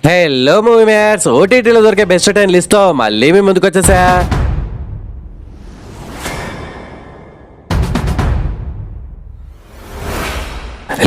Hello movie mates, ఓటీటీలో దొరికే best 10 list తో మళ్ళీ మీ ముందుకు వచ్చేసా.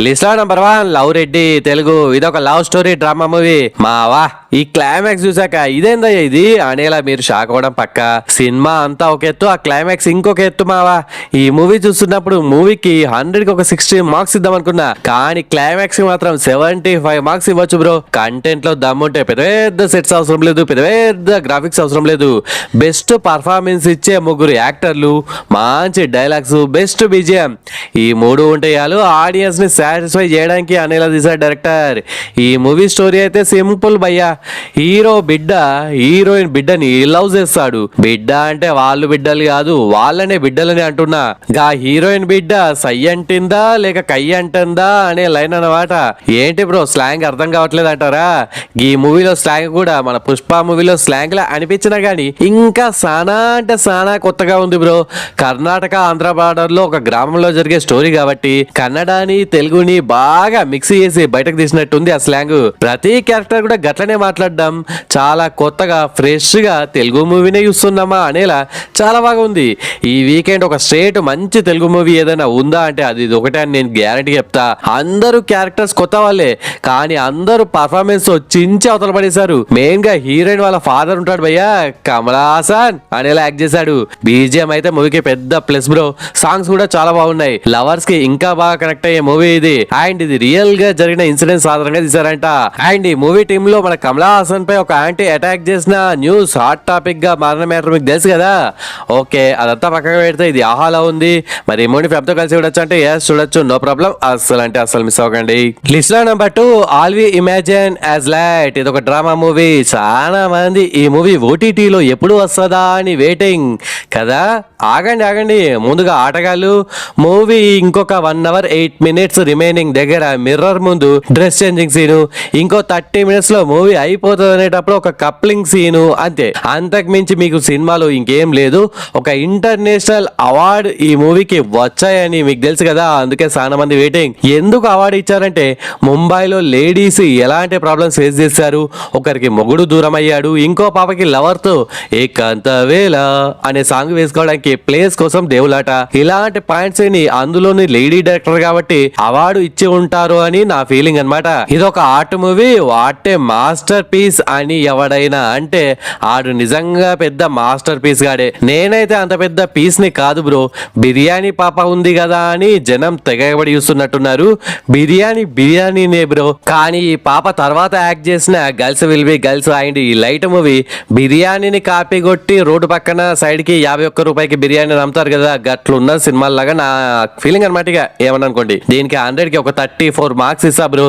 లిస్ట్ లో నంబర్ 1 లవ్ రెడ్డి తెలుగు. ఇదొక లవ్ స్టోరీ డ్రామా మూవీ. మావా ఈ క్లైమాక్స్ చూసాక ఇదేందా ఇది అనేలా మీరు షాక్ అవ్వడం పక్క. సినిమా అంతా ఒక ఎత్తు, ఆ క్లైమాక్స్ ఇంకొక ఎత్తు మావా. ఈ మూవీ చూస్తున్నప్పుడు మూవీకి 100కి ఒక 60 మార్క్స్ ఇద్దాం అనుకున్నా, కానీ క్లైమాక్స్ కి మాత్రం 75 మార్క్స్ ఇవ్వచ్చు బ్రో. కంటెంట్ లో దమ్ముంటే పెద్ద సెట్స్ అవసరం లేదు, పెద్ద గ్రాఫిక్స్ అవసరం లేదు. బెస్ట్ పర్ఫార్మెన్స్ ఇచ్చే 3 యాక్టర్లు, మంచి డైలాగ్స్, బెస్ట్ బీజిఎం, ఈ 3 ఉంటే చాలు ఆడియన్స్ ని సాటిస్ఫై చేయడానికి అనేలా తీశాడు డైరెక్టర్. ఈ మూవీ స్టోరీ అయితే సింపుల్ భయ్యా. హీరో బిడ్డ హీరోయిన్ బిడ్డని లవ్ చేస్తాడు. బిడ్డ అంటే వాళ్ళు బిడ్డలు కాదు, వాళ్ళనే బిడ్డలని అంటున్నా. గా హీరోయిన్ బిడ్డ సై అంటిందా లేక కై అంటుందా అనే లైన్ అన్నమాట. ఏంటి బ్రో స్లాంగ్ అర్థం కావట్లేదు అంటారా? ఈ మూవీలో స్లాంగ్ కూడా మన పుష్ప మూవీలో స్లాంగ్ లా అనిపించినా గానీ ఇంకా సానా అంటే సానా కొత్తగా ఉంది బ్రో. కర్ణాటక ఆంధ్ర బార్డర్ లో ఒక గ్రామంలో జరిగే స్టోరీ కాబట్టి కన్నడని తెలుగుని బాగా మిక్స్ చేసి బయటకు తీసినట్టుంది ఆ స్లాంగ్. ప్రతి క్యారెక్టర్ కూడా గట్లనే మాట్లాడడం, చాలా కొత్తగా ఫ్రెష్ గా తెలుగు మూవీనే చూస్తున్నామా అనేలా చాలా బాగా ఉంది. ఈ వీకెండ్ ఒక స్ట్రేట్ మంచి తెలుగు మూవీ ఏదైనా ఉందా అంటే అది ఒకటే అని నేను గ్యారంటీ చెప్తా. అందరూ క్యారెక్టర్స్ కొత్త వాళ్ళే, కానీ అందరూ పర్ఫార్మెన్స్ చించి అవతల పడేశారు. మెయిన్ గా హీరోయిన్ వాళ్ళ ఫాదర్ ఉంటాడు భయ్యా, కమల్ హాసన్ అనేలా యాక్ట్ చేశాడు. బీజిఎం అయితే మూవీకి పెద్ద ప్లస్ బ్రో. సాంగ్స్ కూడా చాలా బాగున్నాయి. లవర్స్ కి ఇంకా బాగా కనెక్ట్ అయ్యే మూవీ ఇది. అండ్ ఇది రియల్ గా జరిగిన ఇన్సిడెంట్స్ ఆధారంగా తీశారంట. అండ్ ఈ మూవీ టీమ్ లో మన కమల్ హాసన్ పై ఒక యాంటీ అటాక్ చేసిన న్యూస్ హాట్ టాపిక్ గా మారిన మ్యాటర్ మీకు తెలుసు కదా. ఓకే, అదంతా పక్కగా పెడితే ఇది ఆహాలో ఉంది. మరి మూవీ ఫ్యామిలీతో కలిసి చూడొచ్చు అంటే ఎస్ చూడొచ్చు, నో ప్రాబ్లం. అస్సలు అంటే అస్సలు మిస్ అవ్వకండి. లిస్ట్ లో number 2 all we imagine as light. ఇది ఒక డ్రామా మూవీ. చాలా మంది ఈ మూవీ ఓటీటీలో ఎప్పుడు వస్తుందా అని వెయిటింగ్ కదా. ఆగండి, ముందుగా ఆటగాళ్ళు మూవీ ఇంకొక 1 hour 8 minutes రిమైనింగ్ దగ్గర మిర్రర్ ముందు డ్రెస్ చేంజింగ్ సీను, ఇంకో 30 minutes లో మూవీ అయిపోతుంది అనేటప్పుడు ఒక కప్లింగ్ సీను, అంతే. అంతకు మించి మీకు సినిమాలో ఇంకేం లేదు. ఒక ఇంటర్నేషనల్ అవార్డు ఈ మూవీకి వచ్చాయని మీకు తెలుసు కదా, అందుకే చాలా మంది వెయిటింగ్. ఎందుకు అవార్డు ఇచ్చారంటే ముంబైలో లేడీస్ ఎలాంటి ప్రాబ్లమ్స్ ఫేస్ చేశారు, ఒకరికి మొగుడు దూరం అయ్యాడు, ఇంకో పాపకి లవర్ తో ఏకాంత వేళ అనే సాంగ్ వేసుకోవడానికి ప్లేస్ కోసం దేవులాట, ఇలాంటి పాయింట్స్ ని అందులోని లేడీ డైరెక్టర్ కాబట్టి అవార్డు ఇచ్చి ఉంటారు అని నా ఫీలింగ్ అన్నమాట. ఇది ఒక art movie, what a masterpiece అని ఎవడైనా అంటే ఆడు నిజంగా పెద్ద మాస్టర్ పీస్ గాడే. నేనైతే అంత పెద్ద పీస్ ని కాదు బ్రో. బిర్యానీ పాప ఉంది కదా అని జనం తెగబడి చూస్తున్నట్టున్నారు. బిర్యానీనే బ్రో. కానీ ఈ పాప తర్వాత యాక్ట్ చేసిన girls will be girls and ఈ లైట్ మూవీ బిర్యానీని కాపీ కొట్టి రోడ్డు పక్కన సైడ్ కి 51 రూపాయకి బిర్యానీ అమ్ముతారు కదా, గట్లున్న సినిమాలాగా నా ఫీలింగ్ అనమాట. ఏమన్నా అనుకోండి, దీనికి 100కి ఒక 34 మార్క్స్ ఇస్తా బ్రో.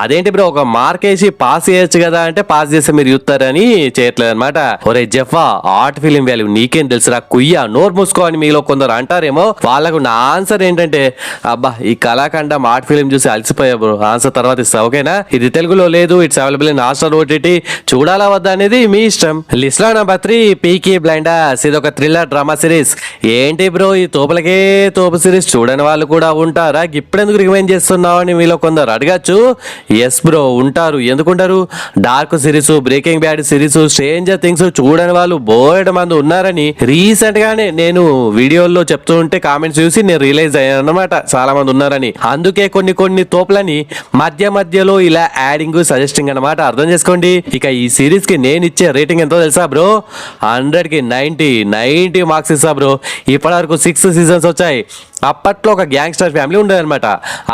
అదేంటి బ్రో ఒక మార్క్ వేసి పాస్ చేయొచ్చు కదా అంటే పాస్ చేస్తే మీరు చూస్తారని చేయట్లేదు అనమాట. ఒరే జఫా, ఆర్ట్ ఫిలిం వాల్యూ నీకేం తెలుసురా కుయ్యా, నోరు మూసుకో అని మీలో కొందరు అంటారేమో. వాళ్ళకు నా ఆన్సర్ ఏంటంటే అబ్బా ఈ కళాఖండం ఆర్ట్ ఫిలిం చూసి అలసిపోయా బ్రో, ఆన్సర్ తర్వాత ఇస్తా ఓకేనా. ఇది తెలుగులో లేదు, it's available in Hotstar OTT. చూడాలా వద్దా అనేది మీ ఇష్టం. లిస్ట్ లో నెంబర్ 3 పీకీ బ్లైండర్స్. ఇది ఒక థ్రిల్లర్ డ్రామా సిరీస్. ఏంటి బ్రో ఈ తోపులకే తోపు సిరీస్ చూడని వాళ్ళు కూడా ఉంటారా, ఇప్పుడెందుకు రికమెండ్ చేస్తున్నావు అని మీలో కొందరు అడగచ్చు. ఎస్ బ్రో ఉంటారు, ఎందుకుంటారు. Dark series, Breaking Bad series, Stranger Things చూడని వాళ్ళు బోలెడు మంది ఉన్నారని రీసెంట్ గానే నేను వీడియోల్లో చెప్తూ ఉంటే కామెంట్స్ చూసి నేను రియలైజ్ అయ్యాను అనమాట, చాలా మంది ఉన్నారని. అందుకే కొన్ని తోపులని మధ్యలో ఇలా యాడింగ్ సజెస్టింగ్ అనమాట, అర్థం చేసుకోండి. ఇక ఈ సిరీస్ కి నేను ఇచ్చే రేటింగ్ ఎంతో తెలుసా బ్రో, 100కి 90 మార్క్స్ ఇస్తా బ్రో. ఇప్పటివరకు 6 సీజన్స్ వచ్చాయి. అప్పట్లో ఒక గ్యాంగ్స్టర్ ఫ్యామిలీ ఉండేదన్నమాట.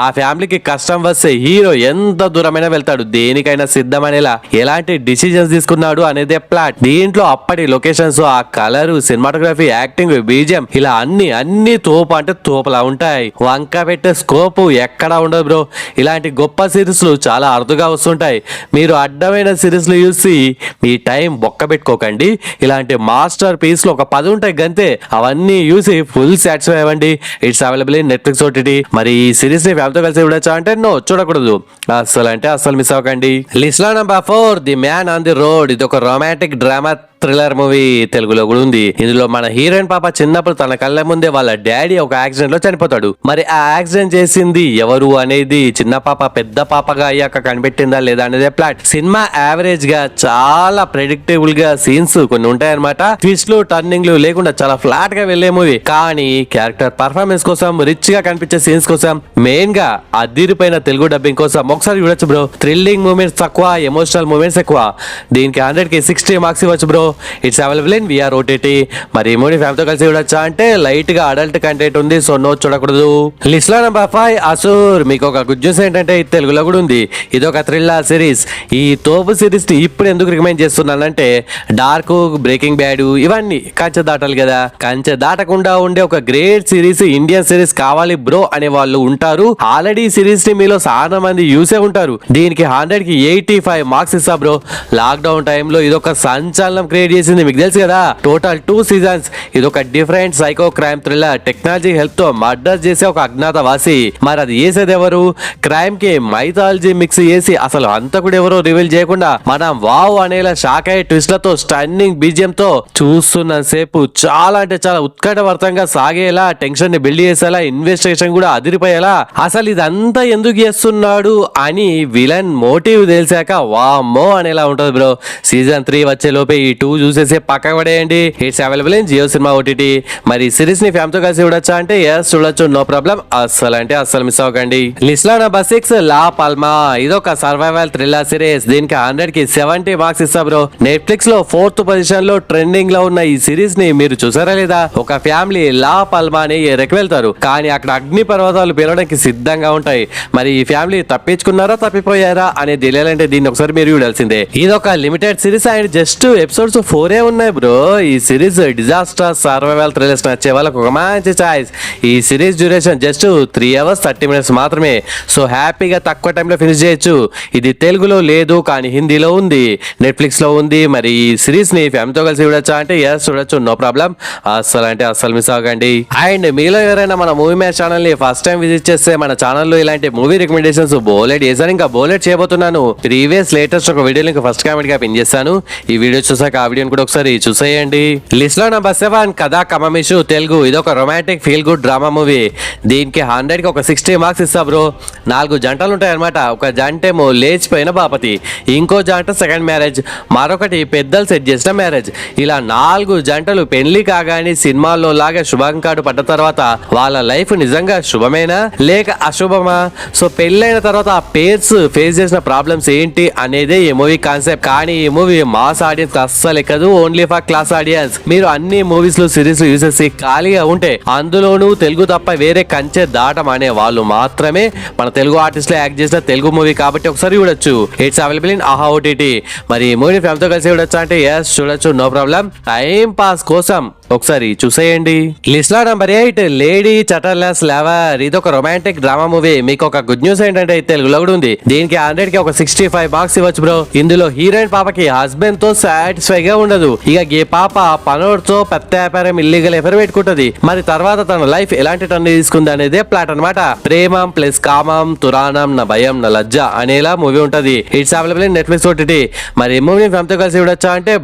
ఆ ఫ్యామిలీకి కష్టం వస్తే హీరో ఎంత దూరమైనా వెళ్తాడు, దేనికైనా సిద్ధమనేలా ఎలాంటి డిసిజన్స్ తీసుకున్నాడు అనేదే ప్లాట్. దీంట్లో అప్పటి లొకేషన్స్, ఆ కలర్, సినిమాటోగ్రఫీ, యాక్టింగ్, బీజిఎం ఇలా అన్ని తోపు అంటే తోపులా ఉంటాయి. వంక పెట్టే స్కోప్ ఎక్కడా ఉండదు బ్రో. ఇలాంటి గొప్ప సిరీస్లు చాలా అరుదుగా వస్తుంటాయి. మీరు అడ్డమైన సిరీస్లు చూసి మీ టైం బొక్క పెట్టుకోకండి. ఇలాంటి మాస్టర్ పీస్లు ఒక 10 ఉంటాయి గంతే, అవన్నీ చూసి ఫుల్ సాటిస్ఫై అవ్వండి. It's available in Netflix OTT. మరి ఈ సిరీస్ ని ఫ్యామిలీతో కలిసి చూడొచ్చా అంటే నో, చూడకూడదు. అస్సలు అంటే అస్సలు మిస్ అవ్వకండి. లిస్ట్ లో number 4 the man on the road. ఇది ఒక రొమాంటిక్ డ్రామా థ్రిల్లర్ మూవీ తెలుగులో కూడా ఉంది. ఇందులో మన హీరోయిన్ పాప చిన్నప్పుడు తన కళ్ళ ముందే వాళ్ళ డాడీ ఒక యాక్సిడెంట్ లో చనిపోతాడు. మరి ఆ యాక్సిడెంట్ చేసింది ఎవరు అనేది చిన్న పాప పెద్ద పాపగా అయ్యాక కనిపెట్టిందా లేదా అనేది ప్లాట్. సినిమా యావరేజ్ గా చాలా ప్రెడిక్టబుల్ గా సీన్స్ కొన్ని ఉంటాయన్నమాట. ట్విస్ట్లు టర్నింగ్లు లేకుండా చాలా ఫ్లాట్ గా వెళ్లే మూవీ. కానీ క్యారెక్టర్ పర్ఫార్మెన్స్ కోసం, రిచ్ గా కనిపించే సీన్స్ కోసం, మెయిన్ గా అదిరిపోయిన తెలుగు డబ్బింగ్ కోసం ఒకసారి చూడొచ్చు బ్రో. థ్రిల్లింగ్ మూమెంట్స్ తక్కువ, ఎమోషనల్ మూమెంట్స్ ఎక్కువ. దీనికి 100కి 60 మార్క్స్ ఇవ్వచ్చు bro. It's available in VR OTT. మరి ఈ మూవీ ఫ్యామిలీతో కలిసి చూడొచ్చా అంటే లైట్ గా అడల్ట్ కంటెంట్ ఉంది, సో నో చూడకూడదు. లిస్ట్ లో నెంబర్ 5 అసూర్. మీకు ఒక గుడ్ న్యూస్ ఏంటంటే ఇది తెలుగులో కూడా ఉంది. ఇది ఒక థ్రిల్లర్ సిరీస్. ఈ తోపు సిరీస్ ని ఇప్పుడు ఎందుకు రికమెండ్ చేస్తున్నానంటే డార్క్, బ్రేకింగ్ బ్యాడ్ ఇవన్నీ కంచె దాటాలి కదా. కంచె దాటకుండా ఉండే ఒక గ్రేట్ సిరీస్, ఇండియన్ సిరీస్ కావాలి బ్రో అనే వాళ్ళు ఉంటారు. ఆల్రెడీ ఈ సిరీస్ ని మీలో చాలా మంది యూసే ఉంటారు. దీనికి 100కి 85 మార్క్స్ ఇస్తా బ్రో. లాక్డౌన్ టైంలో ఇది ఒక సంచలనం క్రియేట్ చేసింది, మీకు తెలుసు కదా. Total 2 seasons. ఇది ఒక different psycho crime thriller. Technology help తో మర్డర్ చేసే ఒక అజ్ఞాతవాసి. మరి అది చేసేది ఎవరు? క్రైమ్ కి మైథాలజీ మిక్స్ చేసి అసలు హంతకుడు ఎవరో రివీల్ చేయకుండా మనం వావ్ అనేలా షాక్ అయ్యే ట్విస్ట్లతో, స్టన్నింగ్ బీజియం తో చూస్తున్న సేపు చాలా అంటే చాలా ఉత్కంఠభరితంగా సాగేలా, టెన్షన్ ని బిల్డ్ చేసేలా, ఇన్వెస్టిగేషన్ కూడా అదిరిపోయేలా. అసలు ఇదంతా ఎందుకు చేస్తున్నాడు అని విలన్ మోటివ్ తెలిసాక వామ్మో అనేలా ఉంటది బ్రో. సీజన్ 3 వచ్చే లోపే ఈ 2 చూసేసి పక్క పడేయండి. It's available in Jio Cinema OTT. మరి ఈ సిరీస్ ని ఫ్యామిలీతో కలిసి చూడొచ్చా అంటే ఎస్ చూడొచ్చు, నో ప్రాబ్లం. అస్సలు అంటే అస్సలు మిస్ అవ్వకండి. లిస్ట్ లో నెంబర్ 6 లా పల్మా. ఇదొక సర్వైవల్ థ్రిల్లర్ సిరీస్. దీనికి 100కి 70 మార్క్స్ ఇస్తా బ్రో. నెట్ఫ్లిక్స్ లో 4th పొజిషన్ లో ట్రెండింగ్ లో ఉన్న ఈ సిరీస్ ని మీరు చూసారా లేదా? ఒక ఫ్యామిలీ లా పల్మాని ఎరకి వెళ్తారు, కానీ అక్కడ అగ్ని పర్వతాలు పేలడానికి సిద్ధంగా ఉంటాయి. మరి ఈ ఫ్యామిలీ తప్పించుకున్నారా తప్పిపోయారా అనేది తెలియాలంటే దీన్ని ఒకసారి మీరు చూడాల్సిందే. ఇది ఒక limited series and just episodes 4 ఉన్నాయి బ్రో. ఈ సిరీస్ డిజాస్టర్ సర్వైవల్ థ్రిల్లర్స్ నచ్చే వాళ్ళకి ఒక మంచి చాయిస్. ఈ series duration just 3 hours 30 minutes మాత్రమే. సో హ్యాపీగా తక్కువ టైంలో ఫినిష్ చేయొచ్చు. ఇది తెలుగులో లేదు కానీ హిందీలో ఉంది, నెట్ఫ్లిక్స్ లో ఉంది. మరి ఈ సిరీస్ ని ఫ్యామిలీతో కలిసి చూడొచ్చా అంటే ఎస్ చూడొచ్చు, నో ప్రాబ్లం. అస్సలు అంటే అస్సలు మిస్ అవ్వకండి. అండ్ మీలో ఎవరైనా మన మూవీ మ్యాచ్ ఛానల్ ని ఫస్ట్ టైం విజిట్ చేస్తే మన ఛానల్లో ఇలాంటి మూవీ రికమెండేషన్స్ బోలెట్ చేశాను, ఇంకా బోలెట్ చేయబోతున్నాను. ప్రీవియస్ లేటెస్ట్ ఒక వీడియో లింక్ ఫస్ట్ కామెంట్ గా పిన్ చేస్తాను. ఈ వీడియో చూసాక ఆ వీడియోని కూడా ఒకసారి చూసేయండి. లిస్ట్ లో నెంబర్ 7 కథా కమమిషు తెలుగు. ఇది ఒక romantic feel good drama movie. దీనికి 100కి ఒక 60 మార్క్స్ ఇస్తా బ్రో. 4 జంటలు ఉంటాయి అనమాట. ఒక జంటేమో లేచిపోయిన బాపతి, ఇంకో జంట సెకండ్ మ్యారేజ్, మరొకటి పెద్దలు సెట్ చేసిన మ్యారేజ్. ఇలా 4 జంటలు పెళ్లి కాగానే సినిమాల్లో లాగా శుభం కార్డు పడ్డ తర్వాత వాళ్ళ లైఫ్ నిజంగా శుభమేనా లేక అశుభమా? సో పెళ్ళైన తర్వాత ఆ పేర్స్ ఫేస్ చేసిన ప్రాబ్లమ్స్ ఏంటి అనేదే ఈ మూవీ కాన్సెప్ట్. కానీ ఈ మూవీ మాస్ ఆడియన్స్ అస్సలు ఎక్కదు, ఓన్లీ ఫర్ క్లాస్ ఆడియన్స్. మీరు అన్ని మూవీస్ లో సిరీస్ యూజ్ చేసి ఖాళీగా ఉంటే, అందులోనూ తెలుగు తప్ప వేరే కంచె దాటం అనే వాళ్ళు మాత్రమే మన తెలుగు ఆర్టిస్టులు యాక్ట్ చేసిన తెలుగు మూవీ కాబట్టి ఒకసారి చూడొచ్చు. ఇట్స్ అవైలబుల్ ఇన్ ఆహా ఓటీటీ. మరి ఈ మూవీ ఫ్యామిలీతో కలిసి చూడొచ్చా అంటే ఎస్ చూడొచ్చు, నో ప్రాబ్లం. టైం పాస్ కోసం ఒకసారి చూసేయండి. లిస్ట్ లో నెంబర్ 8 లేడీ చటర్లెస్ లవర్. ఇది ఒక రొమాంటిక్ డ్రామా మూవీ. మీకు ఒక గుడ్ న్యూస్ ఏంటంటే తెలుగులో కూడా ఉంది. దీనికి 100కి ఒక 65 మార్క్స్ ఇవ్వచ్చు బ్రో. ఇందులో హీరోయిన్ పాపకి హస్బెండ్ తో సాటిస్ఫై గా ఉండదు. ఇక ఈ పాప పనోడ్తో పెద్ద వ్యాపారం ఇల్లీగల్ ఎఫర్ పెట్టుకుంటది. మరి తర్వాత తన లైఫ్ ఎలాంటి టర్న్ తీసుకుంది అనేదే ప్లాట్ అనమాట. ప్రేమం ప్లస్ కామం, తురాణం నా భయం నా లజ్జ అనేలా మూవీ ఉంటది. It's available in Netflix OTT. మరి ఈ మూవీ ఫ్యామిలీతో కలిసి చూడొచ్చా అంటే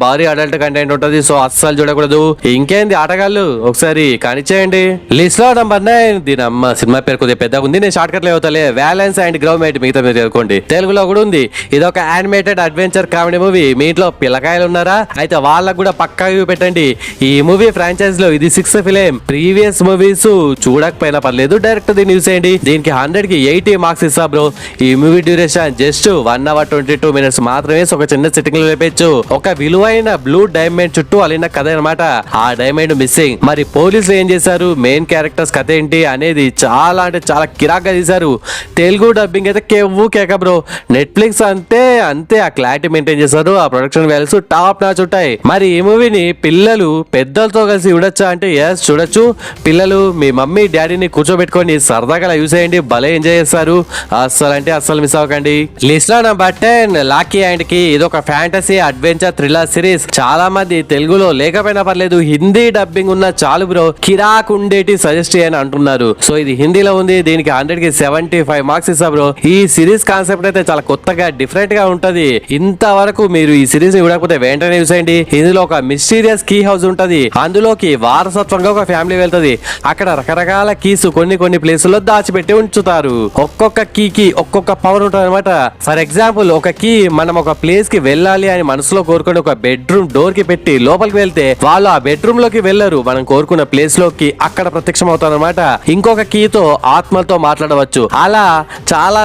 భారీ అడల్ట్ కంటెంట్ ఉంటది, సో అస్సలు చూడకూడదు. ఇంకేంది ఆటగాళ్ళు ఒకసారి కానిచ్చేయండి. లిస్ట్ లో నెంబర్ 9 దీని అమ్మ సినిమా పేరు కొద్దిగా పెద్దగా ఉంది, నేను షార్ట్ కట్ లో అవుతాలే. వ్యాలెన్స్ అండ్ గ్రౌమేట్ మిగతా మీరు చదువుకోండి. తెలుగులో కూడా ఉంది. ఇది ఒక యానిమేటెడ్ అడ్వెంచర్ కామెడీ మూవీ. మీ ఇంట్లో పిల్లకాయలు ఉన్నారా? అయితే వాళ్ళకు కూడా పక్కా పెట్టండి. ఈ మూవీ ఫ్రాంచైజ్ లో ఇది 6th ఫిలిం. ప్రీవియస్ మూవీస్ చూడకపోయినా పర్లేదు, డైరెక్ట్ దీన్ని యూస్ చేయండి. దీనికి 100కి 80 మార్క్స్ ఇస్తా బ్రో. ఈ movie duration just 1 hour 22 minutes మాత్రమే. ఒక చిన్న సెట్టింగ్ లో లేపచ్చు. ఒక విలువైన బ్లూ డైమండ్ చుట్టూ అలిన కథ అనమాట. ఆ డైమండ్ మిస్సింగ్. మరి పోలీసులు ఏం చేశారు, మెయిన్ క్యారెక్టర్స్ కథ ఏంటి అనేది చాలా అంటే చాలా కిరాక్గా తీశారు. తెలుగు డబ్బింగ్ అయితే కేవ్వు కేక బ్రో. నెట్ఫ్లిక్స్ అంటే అంతే, ఆ క్లారిటీ మెయింటైన్ చేశారు. ఆ ప్రొడక్షన్ వాల్యూస్ టాప్ నాచ్ ఉంటాయి. మరి ఈ మూవీని పిల్లలు పెద్దలతో కలిసి చూడొచ్చా అంటే ఎస్ చూడొచ్చు. పిల్లలు మీ మమ్మీ డాడీని కూర్చోబెట్టుకొని సరదాగా యూస్ చేయండి, భలే ఎంజాయ్ చేస్తారు. అస్సలు అంటే అస్సలు మిస్ అవ్వకండి. లిస్ట్ లో నెంబర్ 10 లాకీ అండ్ కి. ఇది ఒక ఫ్యాంటసీ అడ్వెంచర్ థ్రిల్లర్ సిరీస్. చాలా మంది తెలుగులో లేకపోయినా అయినా పర్లేదు, హిందీ డబ్బింగ్ ఉన్న చాలు బ్రో, కిరాక్ ఉండేటి సజెస్ట్ చేయని అంటున్నారు. సో ఇది హిందీలో ఉంది, దీనికి 100కి 75 మార్క్స్ ఇస్తా బ్రో. ఈ సిరీస్ కాన్సెప్ట్ అయితే చాలా కొత్తగా డిఫరెంట్ గా ఉంటది. ఇంతవరకు మీరు ఈ సిరీస్ చూడకపోతే వెంటనే చూసేయండి. ఇందులో ఒక మిస్టీరియస్ కీ హౌస్ ఉంటది, అందులోకి వారసత్వంగా ఒక ఫ్యామిలీ వెళ్తది. అక్కడ రకరకాల కీస్ కొన్ని ప్లేసుల్లో దాచిపెట్టి ఉంచుతారు. ఒక్కొక్క కీకి ఒక్కొక్క పవర్ ఉంటుంది అనమాట. ఫర్ ఎగ్జాంపుల్ ఒక కీ మనం ఒక ప్లేస్ కి వెళ్ళాలి అని మనసులో కోరుకుని ఒక బెడ్రూమ్ డోర్ కి పెట్టి లోపలికి వెళ్తే వాళ్ళు ఆ బెడ్రూమ్ లోకి వెళ్లరు, మనం కోరుకున్న ప్లేస్ లోకి అక్కడ ప్రత్యక్షం అవుతారు అనమాట. ఇంకొక కీతో ఆత్మలతో మాట్లాడవచ్చు. అలా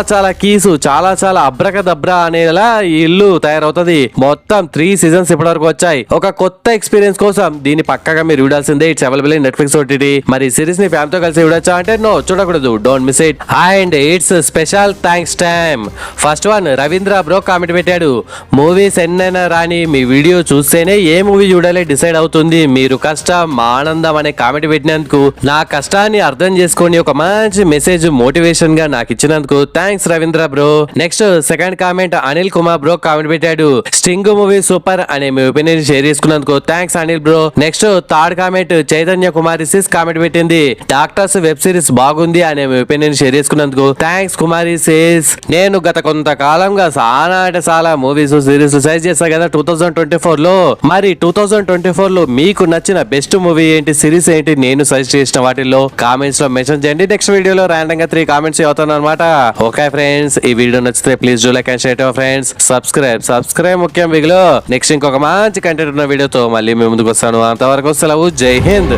చాలా కీస్ చాలా అబ్రకదబ్రా అనేలా ఈ ఇల్లు తయారవుతుంది. మొత్తం 3 సీజన్స్ ఇప్పటి వరకు వచ్చాయి. ఒక కొత్త ఎక్స్పీరియన్స్ కోసం దీన్ని పక్కగా మీరు చూడాల్సిందే. It's available in Netflix OTT. మరి సిరీస్ ని ఫ్యామిలీతో కలిసి చూడొచ్చా అంటే నో, చూడకూడదు, don't miss it. And it's special thanks time. First one Ravindra bro comment పెట్టాడు, మూవీస్ ఎన్నైనా రాని మీ వీడియో చూస్తేనే ఏ మూవీ చూడాలి డిసైడ్ అవుతుంది. మీరు కష్టం మా ఆనందం అనే కామెంట్ పెట్టినందుకు, నా కష్టాన్ని అర్థం చేసుకొని ఒక మంచి మెసేజ్ మోటివేషన్ గా నాకు ఇచ్చినందుకు thanks Ravindra bro. Next second comment Anil Kumar bro comment పెట్టాడు, స్టింగ్ మూవీ సూపర్ అనే మీ ఒపీనియన్ షేర్ చేసుకున్నందుకు thanks Anil bro. Next third comment Chaitanya Kumari sis comment పెట్టింది, డాక్టర్స్ వెబ్ సిరీస్ బాగుంది అనే మీ ఒపీనియన్ షేర్ చేసుకున్నందుకు థ్యాంక్స్ కుమారి సిస్. నేను గత కొంతకాలంగా చాలా మూవీస్ సిరీస్ సజెస్ట్ చేస్తా కదా 2024 లో. మరి 2024 లో మీకు నచ్చిన బెస్ట్ మూవీ ఏంటి, సిరీస్ ఏంటి, నేను సజెస్ట్ చేసిన వాటిల్లో కామెంట్స్ లో మెన్షన్ చేయండి. నెక్స్ట్ వీడియోలో ర్యాండమ్ గా 3 కామెంట్స్ అవుతాను అనమాట. ఓకే ఫ్రెండ్స్, ఈ వీడియో నచ్చితే please do like and share friends. Subscribe ముఖ్యం బిగులో. నెక్స్ట్ ఇంకొక మంచి కంటెంట్ ఉన్న వీడియోతో మళ్ళీ మీ ముందుకు వస్తాను. అంతవరకు సెలవు, జై హింద్.